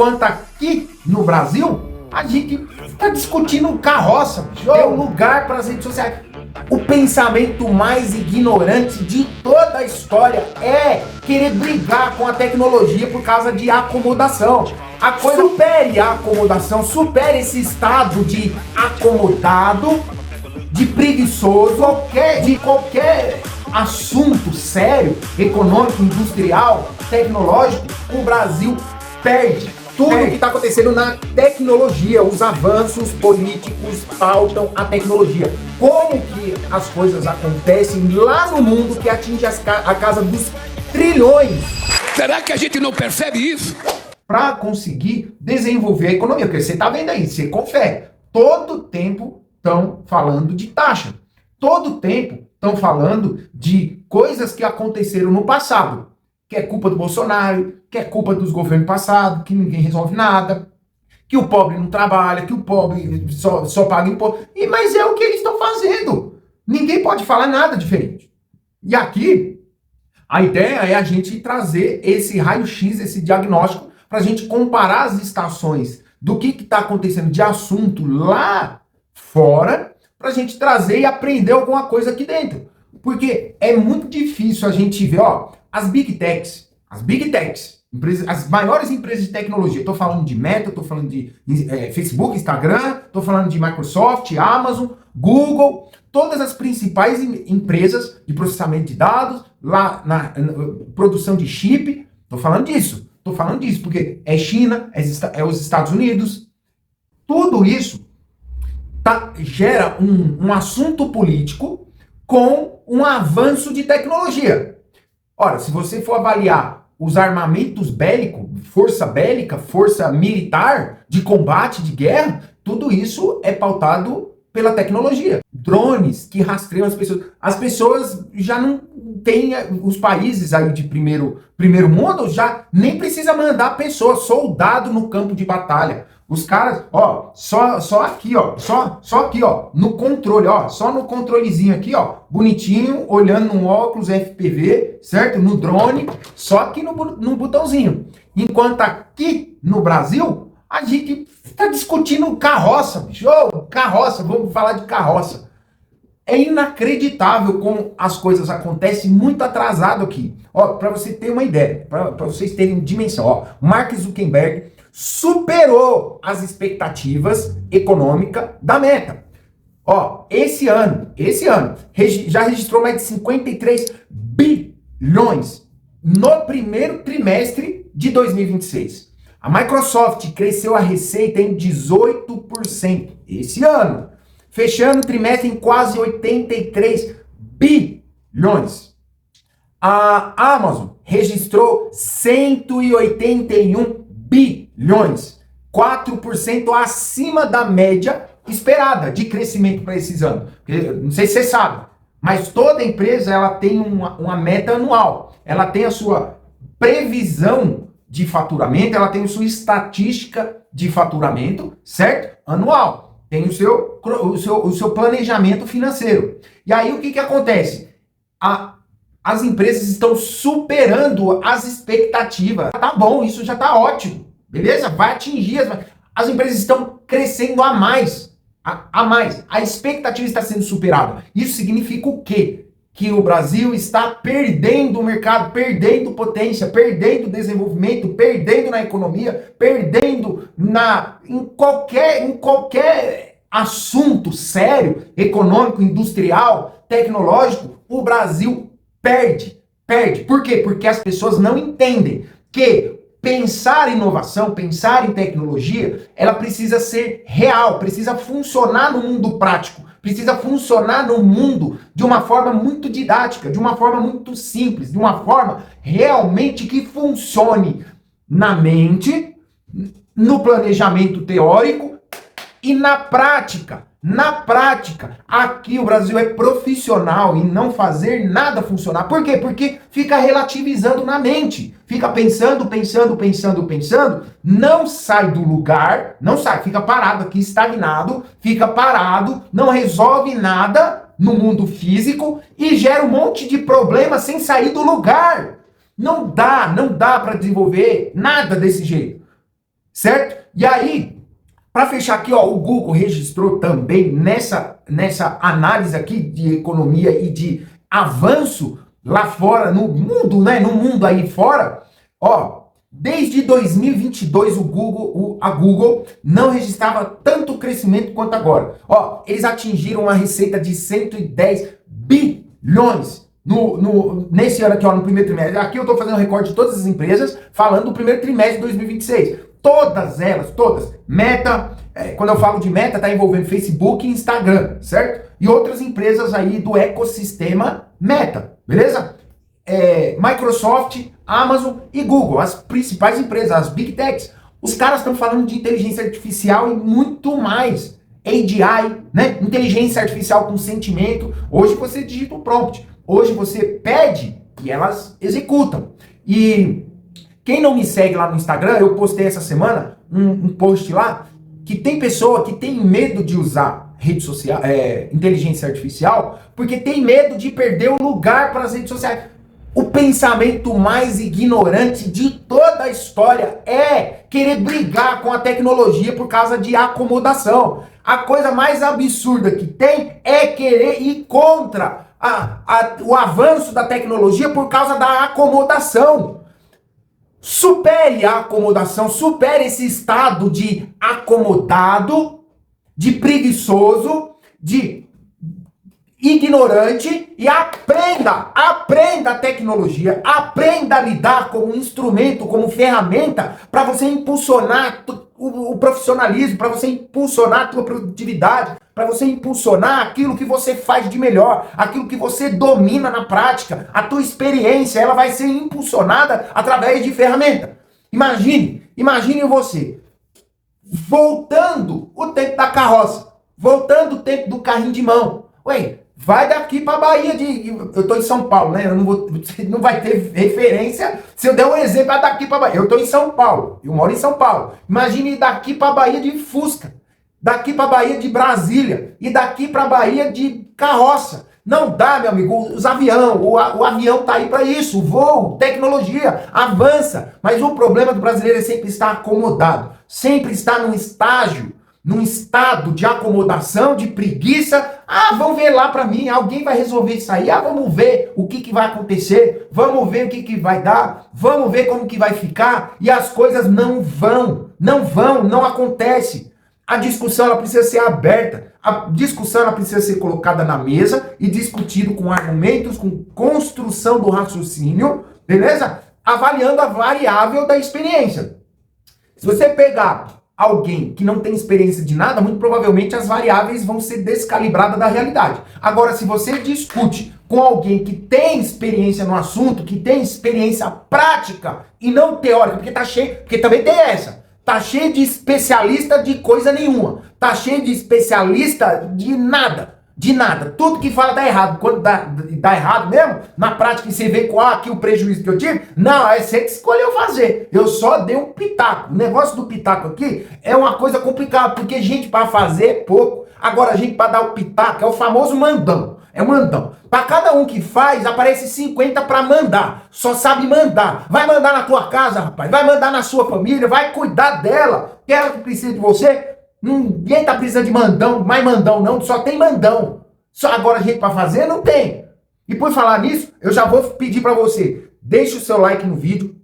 Enquanto aqui no Brasil, a gente está discutindo carroça. É um lugar para as redes sociais. O pensamento mais ignorante de toda a história é querer brigar com a tecnologia por causa de acomodação. A coisa supere a acomodação, supere esse estado de acomodado, de preguiçoso, de qualquer assunto sério, econômico, industrial, tecnológico. O Brasil perde. Tudo que está acontecendo na tecnologia, os avanços políticos pautam a tecnologia. Como que as coisas acontecem lá no mundo que atinge a casa dos trilhões? Será que a gente não percebe isso? Para conseguir desenvolver a economia, porque você está vendo aí, você confere, todo tempo estão falando de taxa, todo tempo estão falando de coisas que aconteceram no passado, que é culpa do Bolsonaro, que é culpa dos governos passados, que ninguém resolve nada, que o pobre não trabalha, que o pobre só paga imposto. Mas é o que eles estão fazendo. Ninguém pode falar nada diferente. E aqui, a ideia é a gente trazer esse raio-x, esse diagnóstico, para a gente comparar as estações do que está acontecendo de assunto lá fora, para a gente trazer e aprender alguma coisa aqui dentro. Porque é muito difícil a gente ver, as Big Techs, as maiores empresas de tecnologia. Estou falando de Meta, estou falando de Facebook, Instagram, estou falando de Microsoft, Amazon, Google, todas as principais empresas de processamento de dados, lá na produção de chip. Estou falando disso, porque é China, é os Estados Unidos. Tudo isso gera um assunto político com um avanço de tecnologia. Ora, se você for avaliar os armamentos bélicos, força bélica, força militar, de combate, de guerra, tudo isso é pautado pela tecnologia. Drones que rastreiam as pessoas. As pessoas já não têm, os países aí de primeiro mundo, já nem precisa mandar pessoas, soldado no campo de batalha. Os caras, só aqui, no controle, só no controlezinho aqui, bonitinho, olhando no óculos FPV, certo? No drone, só aqui no botãozinho. Enquanto aqui no Brasil, a gente está discutindo carroça, bicho. Carroça, vamos falar de carroça. É inacreditável como as coisas acontecem muito atrasado aqui. Para você ter uma ideia, para vocês terem dimensão, Mark Zuckerberg superou as expectativas econômicas da Meta. Esse ano, já registrou mais de 53 bilhões no primeiro trimestre de 2026. A Microsoft cresceu a receita em 18% esse ano, fechando o trimestre em quase 83 bilhões. A Amazon registrou 181 bilhões, 4% acima da média esperada de crescimento para esses anos. Não sei se você sabe, mas toda empresa ela tem uma meta anual. Ela tem a sua previsão de faturamento, ela tem a sua estatística de faturamento, certo? Anual. Tem o seu planejamento financeiro. E aí o que acontece? As empresas estão superando as expectativas. Tá bom, isso já tá ótimo. Beleza? Vai atingir. As empresas estão crescendo a mais. A expectativa está sendo superada. Isso significa o quê? Que o Brasil está perdendo o mercado, perdendo potência, perdendo desenvolvimento, perdendo na economia, perdendo em qualquer assunto sério, econômico, industrial, tecnológico. O Brasil perde. Por quê? Porque as pessoas não entendem que pensar em inovação, pensar em tecnologia, ela precisa ser real, precisa funcionar no mundo prático, precisa funcionar no mundo de uma forma muito didática, de uma forma muito simples, de uma forma realmente que funcione na mente, no planejamento teórico e na prática. Na prática, aqui o Brasil é profissional em não fazer nada funcionar. Por quê? Porque fica relativizando na mente. Fica pensando, não sai do lugar, fica parado aqui, estagnado, não resolve nada no mundo físico e gera um monte de problemas sem sair do lugar. Não dá para desenvolver nada desse jeito. certo? E aí, para fechar aqui, ó, o Google registrou também nessa análise aqui de economia e de avanço lá fora, no mundo, né? No mundo aí fora, ó, desde 2022 a Google não registrava tanto crescimento quanto agora. Ó, eles atingiram uma receita de 110 bilhões nesse ano aqui, ó, no primeiro trimestre. Aqui eu tô fazendo um recorte de todas as empresas, falando do primeiro trimestre de 2026. Todas elas, todas. Meta, quando eu falo de Meta, tá envolvendo Facebook e Instagram, certo? E outras empresas aí do ecossistema Meta, beleza? Microsoft, Amazon e Google, as principais empresas, as Big Techs. Os caras estão falando de inteligência artificial e muito mais. AGI, né? Inteligência artificial com sentimento. Hoje você digita um prompt. Hoje você pede e elas executam. E quem não me segue lá no Instagram, eu postei essa semana um post lá que tem pessoa que tem medo de usar rede social, inteligência artificial, porque tem medo de perder o lugar para as redes sociais. O pensamento mais ignorante de toda a história é querer brigar com a tecnologia por causa de acomodação. A coisa mais absurda que tem é querer ir contra o avanço da tecnologia por causa da acomodação. Supere a acomodação, supere esse estado de acomodado, de preguiçoso, de ignorante e aprenda a tecnologia, aprenda a lidar como instrumento, como ferramenta para você impulsionar o profissionalismo, para você impulsionar a tua produtividade, para você impulsionar aquilo que você faz de melhor, aquilo que você domina na prática, a tua experiência, ela vai ser impulsionada através de ferramenta. Imagine você voltando o tempo da carroça, voltando o tempo do carrinho de mão. Ué, vai daqui para Bahia eu tô em São Paulo, né? Você não vai ter referência se eu der um exemplo daqui para Bahia. Eu tô em São Paulo, eu moro em São Paulo. Imagine daqui para Bahia de Fusca, daqui para Bahia de Brasília e daqui para Bahia de carroça. Não dá, meu amigo, o avião tá aí para isso, o voo, tecnologia, avança. Mas o problema do brasileiro é sempre estar acomodado, sempre estar num estado de acomodação, de preguiça. Vamos ver lá para mim, alguém vai resolver isso aí. Vamos ver o que vai acontecer, vamos ver o que vai dar, vamos ver como que vai ficar. E as coisas não acontecem. A discussão ela precisa ser aberta, a discussão ela precisa ser colocada na mesa e discutido com argumentos, com construção do raciocínio, beleza? Avaliando a variável da experiência. Se você pegar alguém que não tem experiência de nada, muito provavelmente as variáveis vão ser descalibradas da realidade. Agora, se você discute com alguém que tem experiência no assunto, que tem experiência prática e não teórica, porque também tem essa. Tá cheio de especialista de coisa nenhuma. Tá cheio de especialista de nada. De nada. Tudo que fala dá errado. Quando dá errado mesmo, na prática você vê qual aqui o prejuízo que eu tive. Não, é você que escolheu fazer. Eu só dei um pitaco. O negócio do pitaco aqui é uma coisa complicada, porque gente para fazer é pouco. Agora, gente para dar o pitaco é o famoso mandão. É mandão. Para cada um que faz, aparece 50 para mandar. Só sabe mandar. Vai mandar na tua casa, rapaz. Vai mandar na sua família. Vai cuidar dela. Quero que precise de você. Ninguém tá precisando de mandão. Mais mandão não. Só tem mandão. Só agora gente para fazer não tem. E por falar nisso, eu já vou pedir para você. Deixe o seu like no vídeo.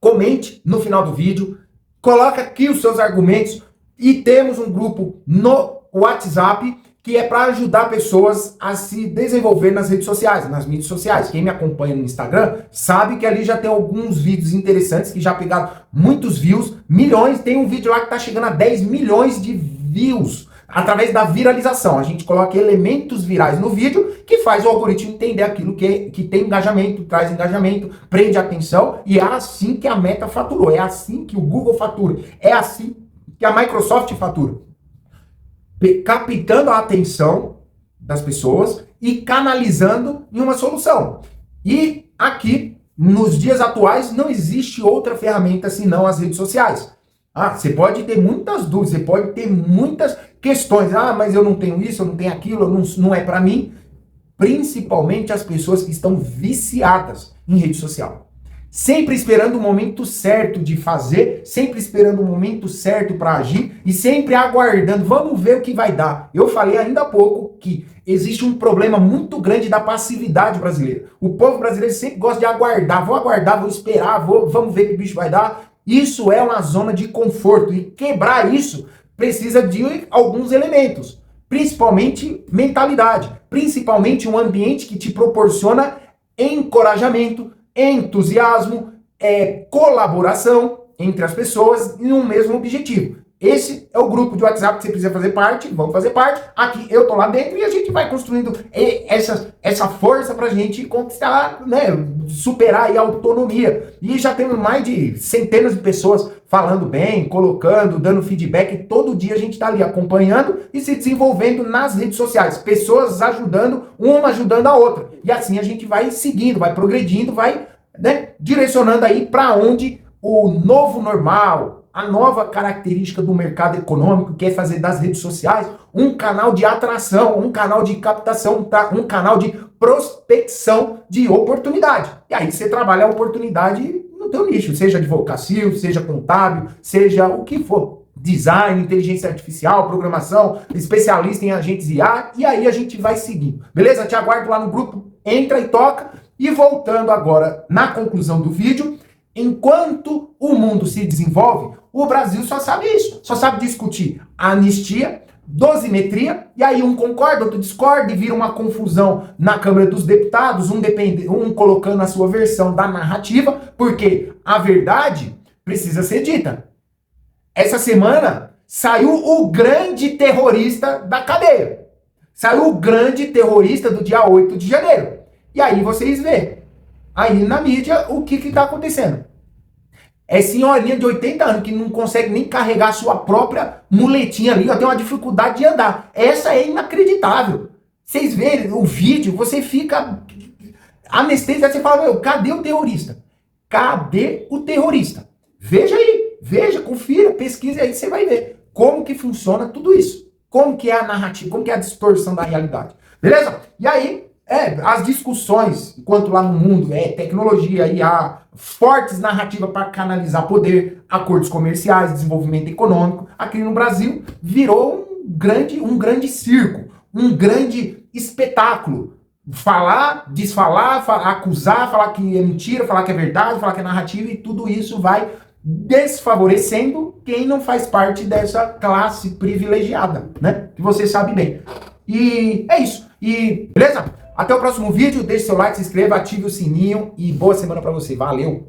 Comente no final do vídeo. Coloca aqui os seus argumentos. E temos um grupo no WhatsApp que é para ajudar pessoas a se desenvolver nas redes sociais, nas mídias sociais. Quem me acompanha no Instagram sabe que ali já tem alguns vídeos interessantes que já pegaram muitos views, milhões. Tem um vídeo lá que tá chegando a 10 milhões de views através da viralização. A gente coloca elementos virais no vídeo que faz o algoritmo entender aquilo que tem engajamento, traz engajamento, prende atenção, e é assim que a Meta faturou, é assim que o Google fatura, é assim que a Microsoft fatura. Captando a atenção das pessoas e canalizando em uma solução. E aqui, nos dias atuais, não existe outra ferramenta senão as redes sociais. Você pode ter muitas dúvidas, você pode ter muitas questões. Mas eu não tenho isso, eu não tenho aquilo, não é para mim. Principalmente as pessoas que estão viciadas em rede social. sempre esperando o momento certo de fazer, sempre esperando o momento certo para agir e sempre aguardando, vamos ver o que vai dar. Eu falei ainda há pouco que existe um problema muito grande da passividade brasileira. O povo brasileiro sempre gosta de aguardar, vou esperar, vamos ver o que o bicho vai dar. Isso é uma zona de conforto e quebrar isso precisa de alguns elementos, principalmente mentalidade, principalmente um ambiente que te proporciona encorajamento, entusiasmo, colaboração entre as pessoas em um mesmo objetivo. Esse é o grupo de WhatsApp que você precisa fazer parte, vamos fazer parte. Aqui eu tô lá dentro e a gente vai construindo essa força pra gente conquistar, né, superar aí a autonomia. E já temos mais de centenas de pessoas falando bem, colocando, dando feedback. Todo dia a gente tá ali acompanhando e se desenvolvendo nas redes sociais. Pessoas ajudando, uma ajudando a outra. E assim a gente vai seguindo, vai progredindo, vai, né, direcionando aí para onde o novo normal, a nova característica do mercado econômico, que é fazer das redes sociais um canal de atração, um canal de captação, um canal de prospecção de oportunidade. E aí você trabalha a oportunidade no teu nicho, seja advocacia, seja contábil, seja o que for. Design, inteligência artificial, programação, especialista em agentes IA, e aí a gente vai seguindo. Beleza? Te aguardo lá no grupo, entra e toca. E voltando agora na conclusão do vídeo, enquanto o mundo se desenvolve, o Brasil só sabe isso, só sabe discutir anistia, dosimetria, e aí um concorda, outro discorda, e vira uma confusão na Câmara dos Deputados, um colocando a sua versão da narrativa, porque a verdade precisa ser dita. Essa semana saiu o grande terrorista da cadeia. Saiu o grande terrorista do dia 8 de janeiro. E aí vocês vê aí na mídia o que está acontecendo. É senhorinha de 80 anos que não consegue nem carregar a sua própria muletinha ali, ó, tem uma dificuldade de andar. Essa é inacreditável. Vocês verem o vídeo, você fica anestesiado, você fala, meu, cadê o terrorista? Cadê o terrorista? Veja aí, veja, confira, pesquise aí, você vai ver como que funciona tudo isso. Como que é a narrativa, como que é a distorção da realidade. Beleza? E aí, as discussões, enquanto lá no mundo tecnologia, IA, fortes narrativas para canalizar poder, acordos comerciais, desenvolvimento econômico, aqui no Brasil virou um grande circo, um grande espetáculo. Falar, desfalar, acusar, falar que é mentira, falar que é verdade, falar que é narrativa, e tudo isso vai desfavorecendo quem não faz parte dessa classe privilegiada, né? Que você sabe bem. E é isso. E beleza? Até o próximo vídeo, deixe seu like, se inscreva, ative o sininho e boa semana pra você. Valeu!